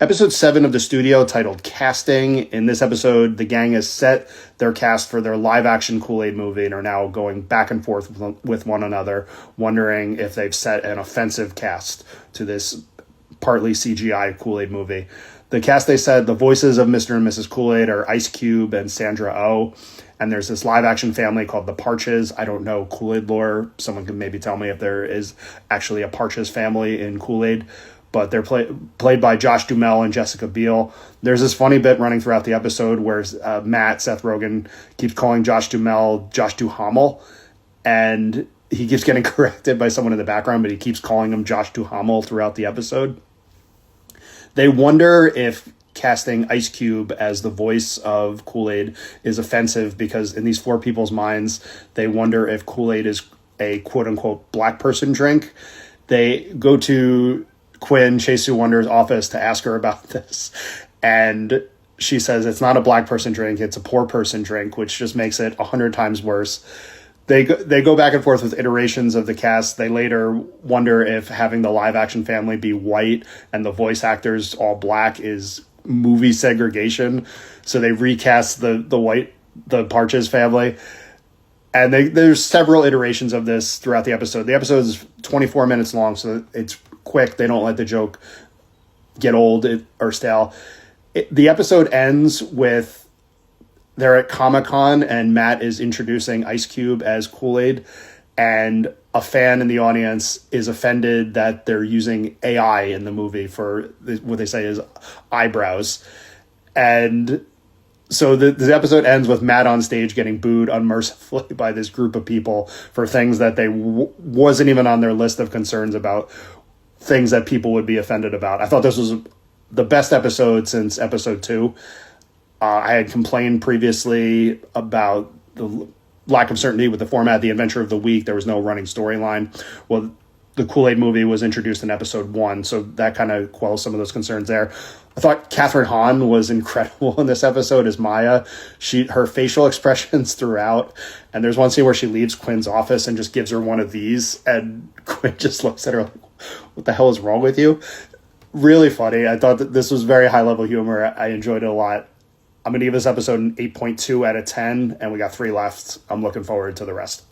Episode 7 of The Studio, titled Casting. In this episode, the gang has set their cast for their live-action Kool-Aid movie and are now going back and forth with one another, wondering if they've set an offensive cast to this partly CGI Kool-Aid movie. The cast, they said, the voices of Mr. and Mrs. Kool-Aid are Ice Cube and Sandra Oh, and there's this live-action family called the Parches. I don't know Kool-Aid lore. Someone can maybe tell me if there is actually a Parches family in Kool-Aid. But they're played by Josh Duhamel and Jessica Biel. There's this funny bit running throughout the episode where Seth Rogen, keeps calling Josh Duhamel Josh Duhamel, and he keeps getting corrected by someone in the background, but he keeps calling him Josh Duhamel throughout the episode. They wonder if casting Ice Cube as the voice of Kool-Aid is offensive because in these four people's minds, they wonder if Kool-Aid is a quote-unquote black person drink. They go to Quinn, Chase Sue Wonder's office, to ask her about this, and she says it's not a black person drink, it's a poor person drink, which just makes it 100 times worse. They go back and forth with iterations of the cast. They later wonder if having the live action family be white and the voice actors all black is movie segregation, so they recast the Parches family. And there's several iterations of this throughout the episode. The episode is 24 minutes long, so it's quick. They don't let the joke get old or stale. The episode ends with they're at Comic-Con and Matt is introducing Ice Cube as Kool-Aid, and a fan in the audience is offended that they're using AI in the movie for what they say is eyebrows. And so the episode ends with Matt on stage getting booed unmercifully by this group of people for things that they wasn't even on their list of concerns about, things that people would be offended about. I thought this was the best episode since episode 2. I had complained previously about the lack of certainty with the format, the adventure of the week. There was no running storyline. Well, the Kool-Aid movie was introduced in episode 1, so that kind of quells some of those concerns there. I thought Catherine Hahn was incredible in this episode as Maya. Her facial expressions throughout, and there's one scene where she leaves Quinn's office and just gives her one of these, and Quinn just looks at her like, what the hell is wrong with you? Really funny. I thought that this was very high-level humor. I enjoyed it a lot. I'm going to give this episode an 8.2 out of 10, and we got 3 left. I'm looking forward to the rest.